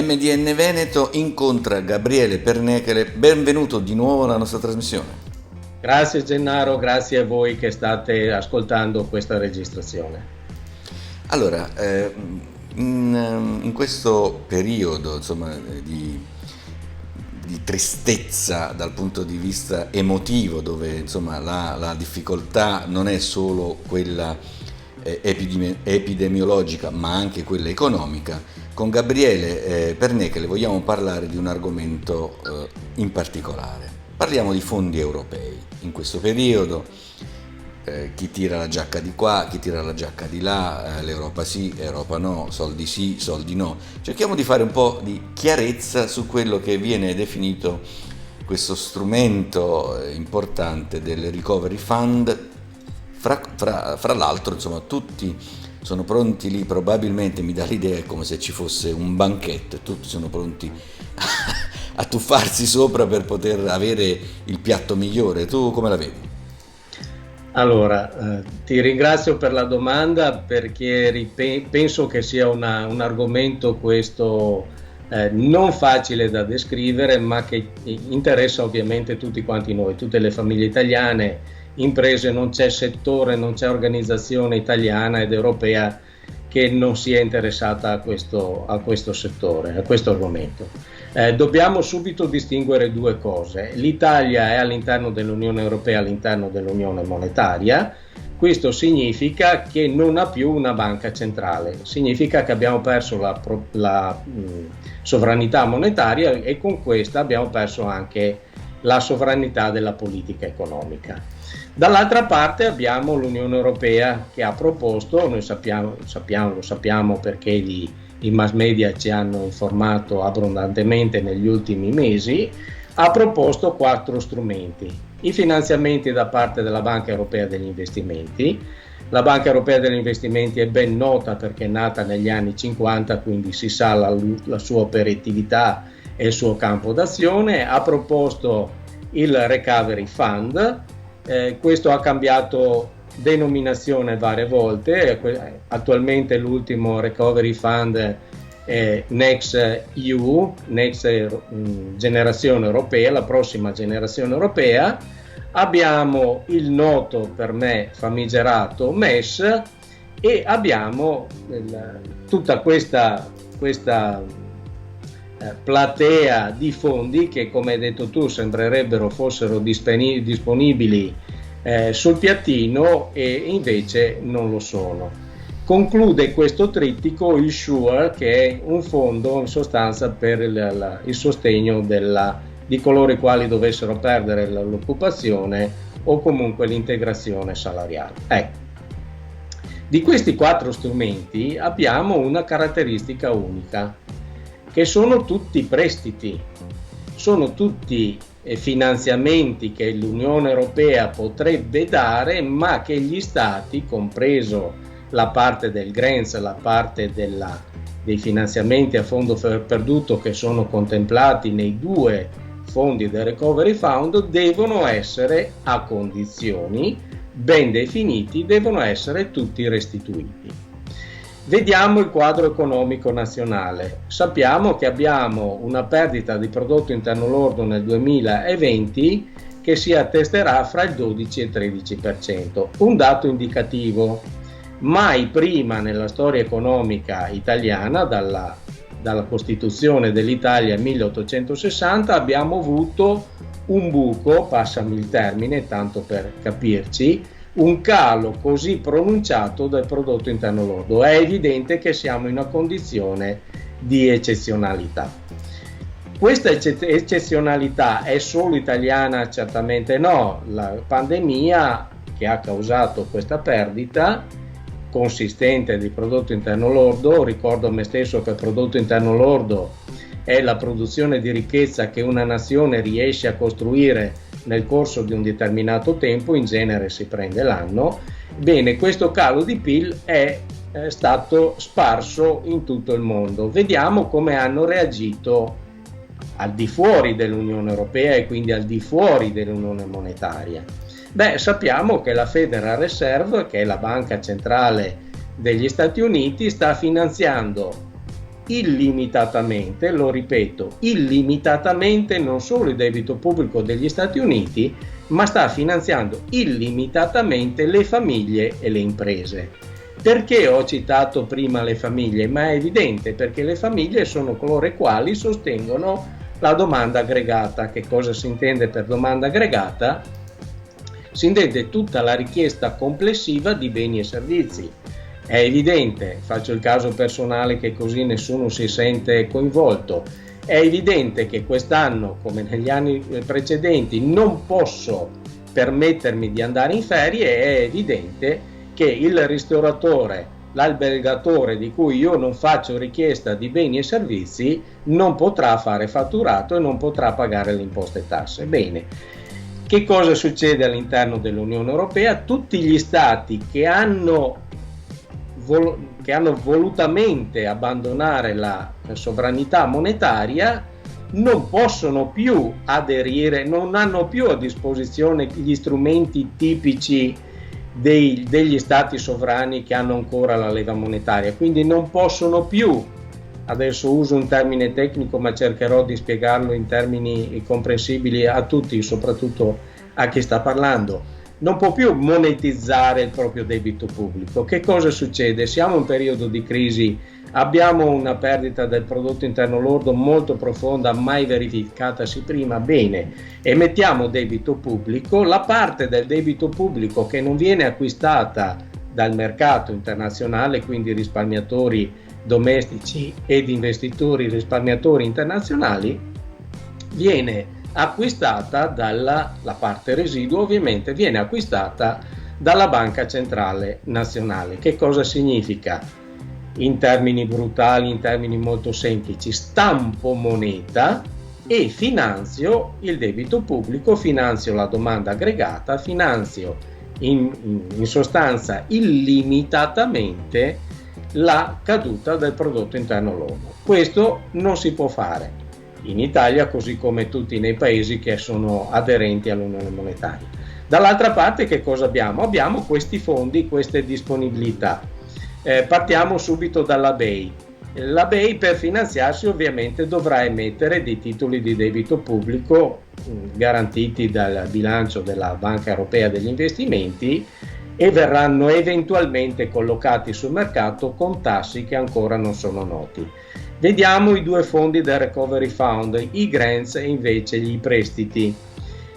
MDN Veneto incontra Gabriele Pernechele, benvenuto di nuovo alla nostra trasmissione. Grazie Gennaro, grazie a voi che state ascoltando questa registrazione. Allora, in questo periodo di tristezza dal punto di vista emotivo, dove la difficoltà non è solo quella epidemiologica ma anche quella economica, con Gabriele Pernechele vogliamo parlare di un argomento in particolare. Parliamo di fondi europei. In questo periodo chi tira la giacca di qua, chi tira la giacca di là, l'Europa sì, Europa no, soldi sì, soldi no. Cerchiamo di fare un po' di chiarezza su quello che viene definito questo strumento importante del Recovery Fund. Fra l'altro, tutti sono pronti lì, probabilmente mi dà l'idea come se ci fosse un banchetto e tutti sono pronti a tuffarsi sopra per poter avere il piatto migliore. Tu come la vedi? Allora, ti ringrazio per la domanda perché penso che sia un argomento questo non facile da descrivere, ma che interessa ovviamente tutti quanti noi, tutte le famiglie italiane, imprese. Non c'è settore, non c'è organizzazione italiana ed europea che non sia interessata a questo settore, a questo argomento. Dobbiamo subito distinguere due cose. L'Italia è all'interno dell'Unione Europea, all'interno dell'Unione Monetaria. Questo significa che non ha più una banca centrale, significa che abbiamo perso la sovranità monetaria e con questa abbiamo perso anche la sovranità della politica economica. Dall'altra parte abbiamo l'Unione Europea che ha proposto, noi lo sappiamo perché i mass media ci hanno informato abbondantemente negli ultimi mesi, ha proposto 4 strumenti. I finanziamenti da parte della Banca Europea degli Investimenti. La Banca Europea degli Investimenti è ben nota perché è nata negli anni 50, quindi si sa la sua operatività e il suo campo d'azione. Ha proposto il Recovery Fund, questo ha cambiato denominazione varie volte, attualmente l'ultimo Recovery Fund è Next EU, Next Generazione Europea, la prossima generazione europea. Abbiamo il noto per me famigerato MES e abbiamo tutta questa platea di fondi che, come hai detto tu, sembrerebbero fossero disponibili sul piattino e invece non lo sono. Conclude questo trittico il SURE, che è un fondo in sostanza per il sostegno di coloro i quali dovessero perdere l'occupazione o comunque l'integrazione salariale. Di questi 4 strumenti abbiamo una caratteristica unica, che sono tutti prestiti, sono tutti finanziamenti che l'Unione Europea potrebbe dare, ma che gli Stati, compreso la parte del grants, la parte dei finanziamenti a fondo perduto che sono contemplati nei 2 fondi del Recovery Fund, devono essere a condizioni ben definiti, devono essere tutti restituiti. Vediamo il quadro economico nazionale. Sappiamo che abbiamo una perdita di prodotto interno lordo nel 2020 che si attesterà fra il 12 e il 13%, un dato indicativo. Mai prima nella storia economica italiana, dalla Costituzione dell'Italia nel 1860, abbiamo avuto un buco, passami il termine, tanto per capirci, un calo così pronunciato del prodotto interno lordo. È evidente che siamo in una condizione di eccezionalità. Questa eccezionalità è solo italiana? Certamente no. La pandemia che ha causato questa perdita consistente di prodotto interno lordo, ricordo a me stesso che il prodotto interno lordo è la produzione di ricchezza che una nazione riesce a costruire nel corso di un determinato tempo, in genere si prende l'anno. Bene, questo calo di PIL è stato sparso in tutto il mondo. Vediamo come hanno reagito al di fuori dell'Unione Europea e quindi al di fuori dell'Unione Monetaria. Sappiamo che la Federal Reserve, che è la banca centrale degli Stati Uniti, sta finanziando illimitatamente, lo ripeto, illimitatamente non solo il debito pubblico degli Stati Uniti, ma sta finanziando illimitatamente le famiglie e le imprese. Perché ho citato prima le famiglie? Ma è evidente, perché le famiglie sono coloro i quali sostengono la domanda aggregata. Che cosa si intende per domanda aggregata? Si intende tutta la richiesta complessiva di beni e servizi. È evidente, faccio il caso personale che così nessuno si sente coinvolto, è evidente che quest'anno, come negli anni precedenti, non posso permettermi di andare in ferie, è evidente che il ristoratore, l'albergatore di cui io non faccio richiesta di beni e servizi non potrà fare fatturato e non potrà pagare le imposte e tasse. Bene, che cosa succede all'interno dell'Unione Europea? Tutti gli stati che hanno volutamente abbandonare la sovranità monetaria non possono più aderire, non hanno più a disposizione gli strumenti tipici degli stati sovrani che hanno ancora la leva monetaria, quindi non possono più, adesso uso un termine tecnico ma cercherò di spiegarlo in termini comprensibili a tutti, soprattutto a chi sta parlando, non può più monetizzare il proprio debito pubblico. Che cosa succede? Siamo in un periodo di crisi, abbiamo una perdita del prodotto interno lordo molto profonda, mai verificatasi prima. Bene, emettiamo debito pubblico, la parte del debito pubblico che non viene acquistata dal mercato internazionale, quindi risparmiatori domestici ed investitori risparmiatori internazionali, viene acquistata la parte residua ovviamente viene acquistata dalla Banca Centrale Nazionale. Che cosa significa? In termini brutali, in termini molto semplici, stampo moneta e finanzio il debito pubblico, finanzio la domanda aggregata, finanzio in sostanza illimitatamente la caduta del prodotto interno lordo. Questo non si può fare in Italia, così come tutti nei paesi che sono aderenti all'Unione Monetaria. Dall'altra parte che cosa abbiamo? Abbiamo questi fondi, queste disponibilità. Partiamo subito dalla BEI. La BEI per finanziarsi ovviamente dovrà emettere dei titoli di debito pubblico garantiti dal bilancio della Banca Europea degli Investimenti e verranno eventualmente collocati sul mercato con tassi che ancora non sono noti. Vediamo i due fondi del Recovery Fund, i grants e invece i prestiti.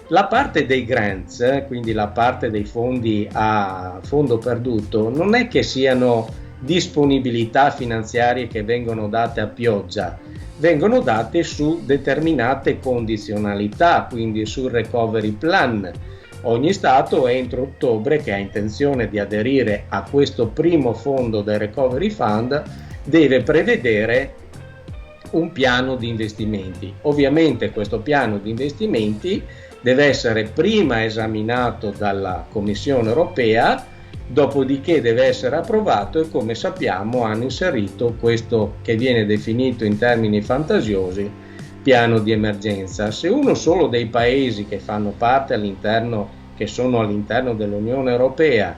La parte dei grants, quindi la parte dei fondi a fondo perduto, non è che siano disponibilità finanziarie che vengono date a pioggia, vengono date su determinate condizionalità, quindi sul Recovery Plan. Ogni Stato entro ottobre che ha intenzione di aderire a questo primo fondo del Recovery Fund deve prevedere un piano di investimenti. Ovviamente questo piano di investimenti deve essere prima esaminato dalla Commissione Europea, dopodiché deve essere approvato e come sappiamo hanno inserito questo che viene definito in termini fantasiosi piano di emergenza. Se uno solo dei paesi che fanno parte che sono all'interno dell'Unione Europea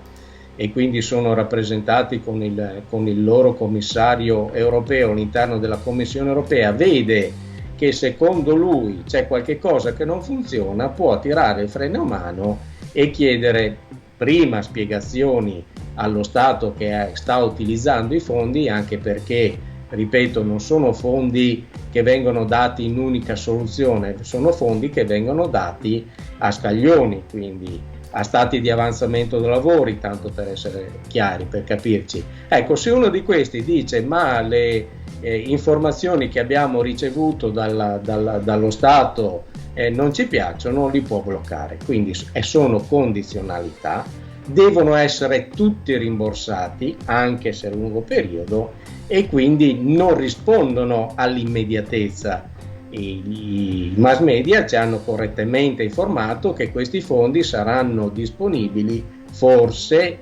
e quindi sono rappresentati con il loro commissario europeo all'interno della Commissione Europea, vede che secondo lui c'è qualche cosa che non funziona, può tirare il freno a mano e chiedere prima spiegazioni allo Stato che sta utilizzando i fondi, anche perché, ripeto, non sono fondi che vengono dati in unica soluzione, sono fondi che vengono dati a scaglioni, quindi a stati di avanzamento dei lavori, tanto per essere chiari, per capirci. Ecco, se uno di questi dice ma le informazioni che abbiamo ricevuto dallo Stato non ci piacciono, li può bloccare. Quindi sono condizionalità, devono essere tutti rimborsati, anche se a lungo periodo, e quindi non rispondono all'immediatezza. I mass media ci hanno correttamente informato che questi fondi saranno disponibili forse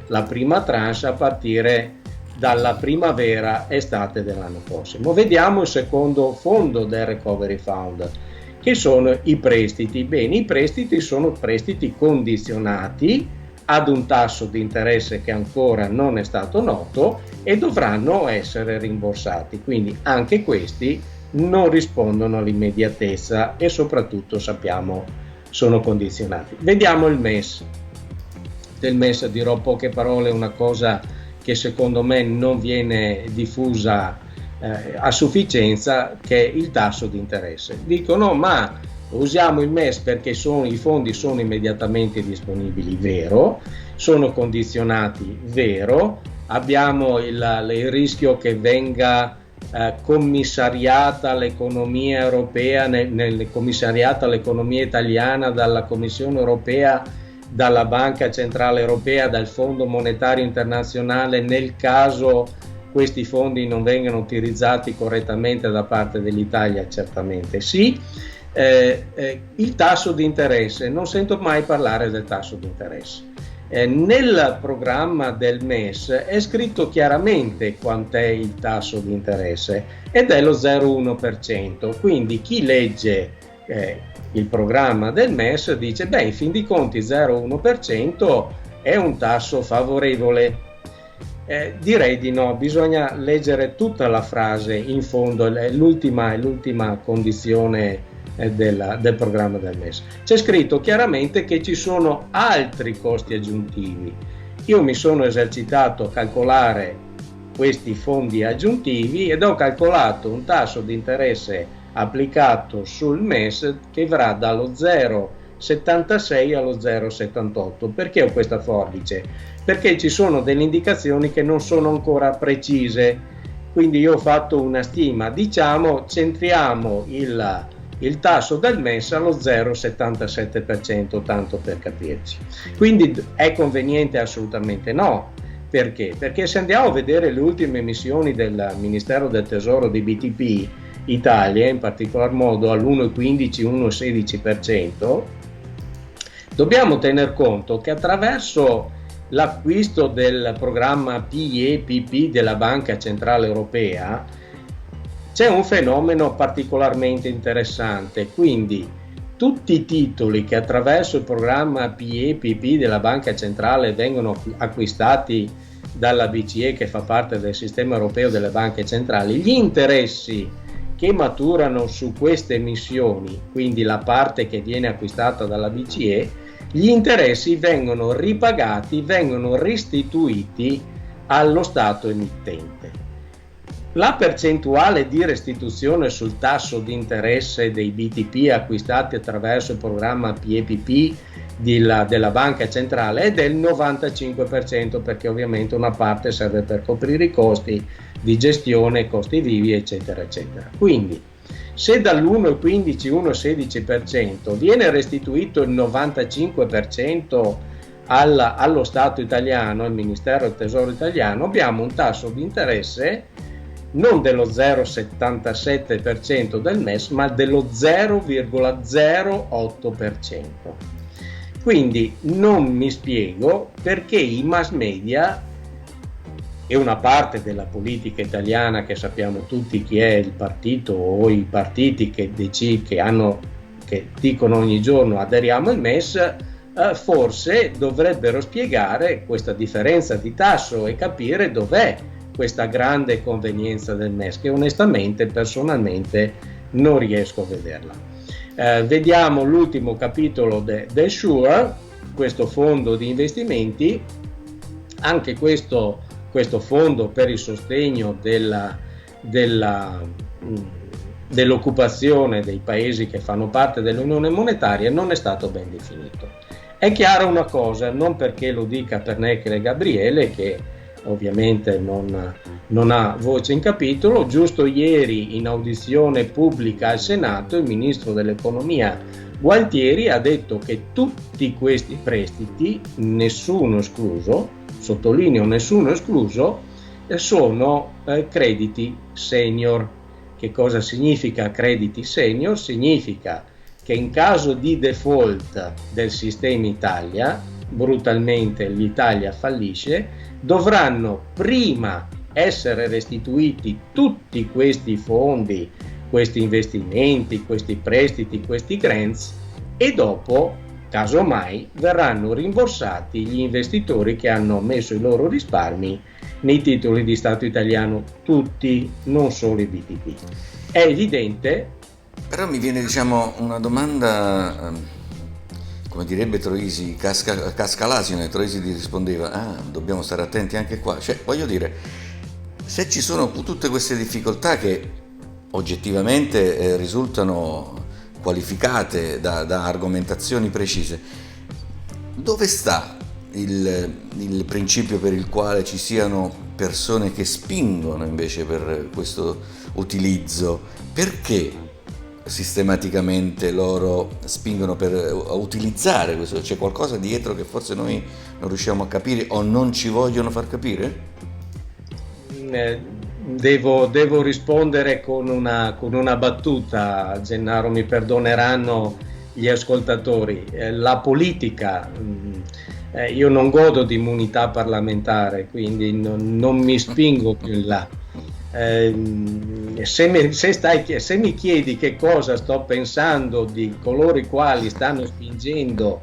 la prima tranche a partire dalla primavera estate dell'anno prossimo. Vediamo il secondo fondo del Recovery Fund, che sono i prestiti. Bene, i prestiti sono prestiti condizionati ad un tasso di interesse che ancora non è stato noto e dovranno essere rimborsati. Quindi anche questi non rispondono all'immediatezza e soprattutto sappiamo sono condizionati. Vediamo il MES. Del MES dirò poche parole, una cosa che secondo me non viene diffusa a sufficienza, che è il tasso di interesse. Dicono ma usiamo il MES perché i fondi sono immediatamente disponibili, vero, sono condizionati, vero, abbiamo il rischio che venga commissariata l'economia europea, commissariata l'economia italiana dalla Commissione europea, dalla Banca Centrale Europea, dal Fondo Monetario Internazionale, nel caso questi fondi non vengano utilizzati correttamente da parte dell'Italia. Certamente sì. Il tasso di interesse, non sento mai parlare del tasso di interesse. Nel programma del MES è scritto chiaramente quant'è il tasso di interesse ed è lo 0,1%, quindi chi legge il programma del MES dice in fin dei conti 0,1% è un tasso favorevole. Direi di no, bisogna leggere tutta la frase in fondo, è l'ultima condizione del programma del MES. C'è scritto chiaramente che ci sono altri costi aggiuntivi. Io mi sono esercitato a calcolare questi fondi aggiuntivi ed ho calcolato un tasso di interesse applicato sul MES che verrà dallo 0,76 allo 0,78. Perché ho questa forbice? Perché ci sono delle indicazioni che non sono ancora precise, quindi io ho fatto una stima, centriamo il tasso del MES allo 0,77%, tanto per capirci. Quindi è conveniente? Assolutamente no. Perché? Perché se andiamo a vedere le ultime emissioni del Ministero del Tesoro di BTP Italia, in particolar modo all'1,15-1,16%, dobbiamo tener conto che attraverso l'acquisto del programma PEPP della Banca Centrale Europea c'è un fenomeno particolarmente interessante. Quindi tutti i titoli che attraverso il programma PEPP della Banca Centrale vengono acquistati dalla BCE, che fa parte del sistema europeo delle banche centrali, gli interessi che maturano su queste emissioni, quindi la parte che viene acquistata dalla BCE, gli interessi vengono ripagati, vengono restituiti allo Stato emittente. La percentuale di restituzione sul tasso di interesse dei BTP acquistati attraverso il programma PEPP della Banca Centrale è del 95%, perché ovviamente una parte serve per coprire i costi di gestione, costi vivi, eccetera, eccetera. Quindi, se dall'1,15-1,16% viene restituito il 95% allo Stato italiano, al Ministero del Tesoro italiano, abbiamo un tasso di interesse non dello 0,77% del MES, ma dello 0,08%. Quindi non mi spiego perché i mass media e una parte della politica italiana, che sappiamo tutti chi è il partito o i partiti che dicono ogni giorno aderiamo al MES, forse dovrebbero spiegare questa differenza di tasso e capire dov'è questa grande convenienza del MES, che onestamente, personalmente, non riesco a vederla. Vediamo l'ultimo capitolo del SURE, questo fondo di investimenti. Anche questo fondo per il sostegno dell'occupazione dei paesi che fanno parte dell'Unione Monetaria non è stato ben definito. È chiara una cosa, non perché lo dica Pernecchia e Gabriele, che ovviamente non ha voce in capitolo. Giusto ieri, in audizione pubblica al Senato, il ministro dell'economia Gualtieri ha detto che tutti questi prestiti, nessuno escluso, sottolineo nessuno escluso, sono crediti senior. Che cosa significa crediti senior? Significa che in caso di default del sistema Italia, brutalmente l'Italia fallisce, dovranno prima essere restituiti tutti questi fondi, questi investimenti, questi prestiti, questi grants, e dopo casomai verranno rimborsati gli investitori che hanno messo i loro risparmi nei titoli di Stato italiano, tutti, non solo i BTP. È evidente. Però mi viene, una domanda, come direbbe Troisi, casca l'asino, e Troisi gli rispondeva: dobbiamo stare attenti anche qua. Cioè, voglio dire, se ci sono tutte queste difficoltà che oggettivamente risultano qualificate da argomentazioni precise, dove sta il principio per il quale ci siano persone che spingono invece per questo utilizzo? Perché sistematicamente loro spingono a utilizzare questo? C'è qualcosa dietro che forse noi non riusciamo a capire o non ci vogliono far capire? Devo rispondere con una battuta, Gennaro, mi perdoneranno gli ascoltatori. La politica, io non godo di immunità parlamentare, quindi non mi spingo più in là. Se mi chiedi che cosa sto pensando di coloro i quali stanno spingendo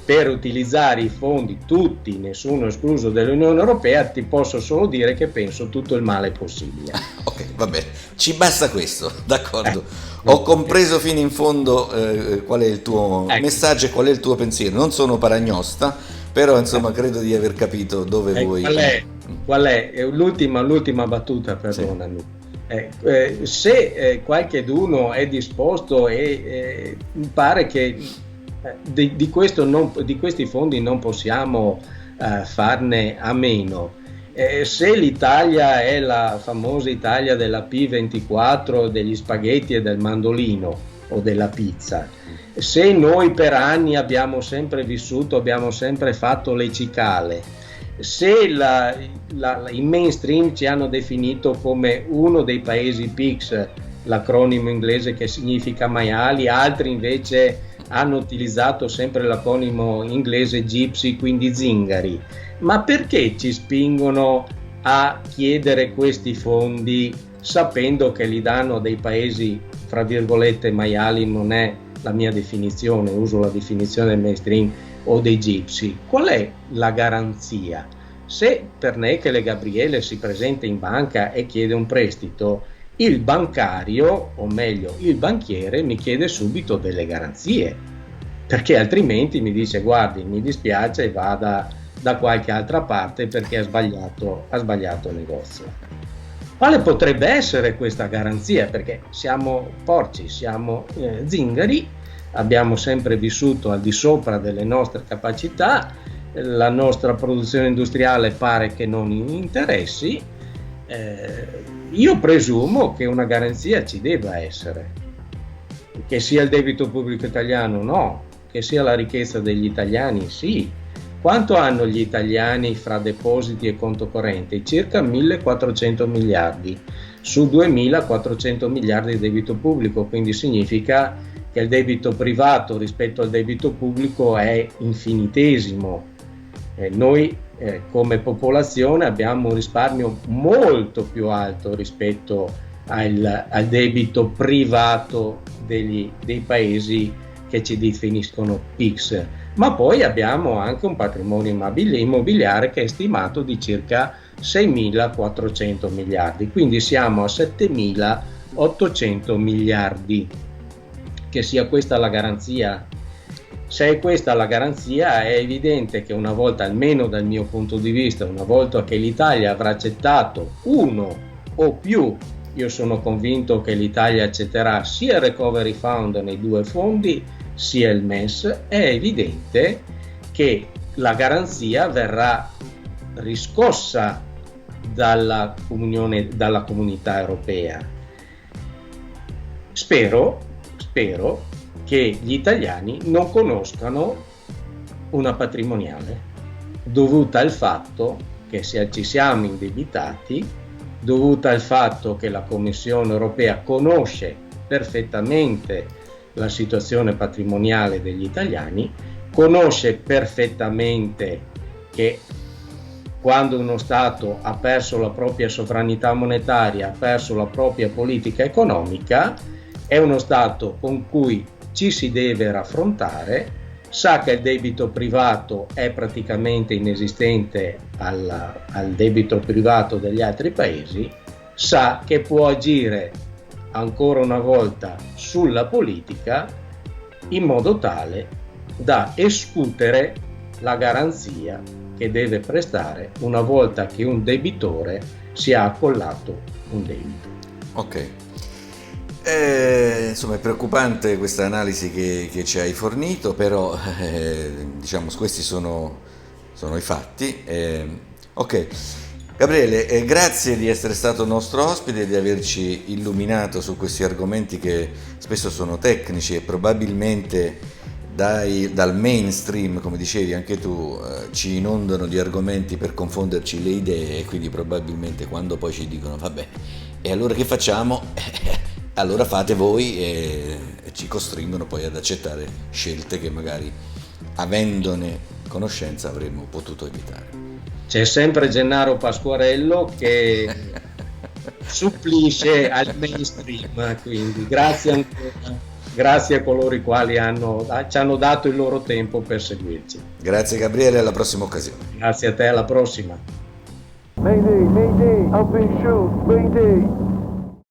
per utilizzare i fondi, tutti, nessuno escluso, dell'Unione Europea, ti posso solo dire che penso tutto il male possibile. Ok, va bene, ci basta questo, d'accordo. Ho compreso fino in fondo qual è il tuo messaggio e qual è il tuo pensiero. Non sono paragnosta, però insomma credo di aver capito dove vuoi. Qual è? L'ultima battuta, perdonami. Sì. Se qualcheduno è disposto e pare che di questi fondi non possiamo farne a meno. Se l'Italia è la famosa Italia della P24, degli spaghetti e del mandolino o della pizza, se noi per anni abbiamo sempre fatto le cicale, se i mainstream ci hanno definito come uno dei paesi PIGS, l'acronimo inglese che significa maiali, altri invece hanno utilizzato sempre l'acronimo inglese Gypsy, quindi zingari. Ma perché ci spingono a chiedere questi fondi sapendo che li danno dei paesi, fra virgolette, maiali? Non è la mia definizione, uso la definizione del mainstream, o dei Gypsy. Qual è la garanzia? Se Perneckel e Gabriele si presenta in banca e chiede un prestito, il bancario, o meglio il banchiere, mi chiede subito delle garanzie, perché altrimenti mi dice: guardi, mi dispiace, e vada da qualche altra parte perché ha sbagliato negozio. Quale potrebbe essere questa garanzia? Perché siamo porci, siamo zingari, abbiamo sempre vissuto al di sopra delle nostre capacità, la nostra produzione industriale pare che non interessi. Io presumo che una garanzia ci debba essere, che sia il debito pubblico italiano no, che sia la ricchezza degli italiani sì. Quanto hanno gli italiani fra depositi e conto corrente? Circa 1.400 miliardi su 2.400 miliardi di debito pubblico, quindi significa che il debito privato rispetto al debito pubblico è infinitesimo. Noi come popolazione abbiamo un risparmio molto più alto rispetto al debito privato dei paesi che ci definiscono PIGS, ma poi abbiamo anche un patrimonio immobiliare che è stimato di circa 6.400 miliardi, quindi siamo a 7.800 miliardi. Che sia questa la garanzia? Se è questa la garanzia, è evidente che una volta, almeno dal mio punto di vista, una volta che l'Italia avrà accettato uno o più, io sono convinto che l'Italia accetterà sia il Recovery Fund nei due fondi sia il MES, è evidente che la garanzia verrà riscossa dalla comunità europea. Spero che gli italiani non conoscano una patrimoniale dovuta al fatto che ci siamo indebitati, dovuta al fatto che la Commissione europea conosce perfettamente la situazione patrimoniale degli italiani, conosce perfettamente che quando uno Stato ha perso la propria sovranità monetaria, ha perso la propria politica economica, è uno Stato con cui ci si deve raffrontare sa che il debito privato è praticamente inesistente al debito privato degli altri paesi, sa che può agire ancora una volta sulla politica in modo tale da escutere la garanzia che deve prestare una volta che un debitore si è accollato un debito. Ok. Insomma, è preoccupante questa analisi che ci hai fornito, però diciamo questi sono i fatti. Ok, Gabriele, grazie di essere stato nostro ospite e di averci illuminato su questi argomenti che spesso sono tecnici e probabilmente dal mainstream, come dicevi anche tu, ci inondano di argomenti per confonderci le idee, e quindi probabilmente quando poi ci dicono vabbè, e allora che facciamo? Allora fate voi, e ci costringono poi ad accettare scelte che magari, avendone conoscenza, avremmo potuto evitare. C'è sempre Gennaro Pasquarello che supplisce al mainstream, quindi grazie ancora, grazie a coloro i quali ci hanno dato il loro tempo per seguirci. Grazie Gabriele, alla prossima occasione. Grazie a te, alla prossima. Mayday, mayday, up and shoot, mayday.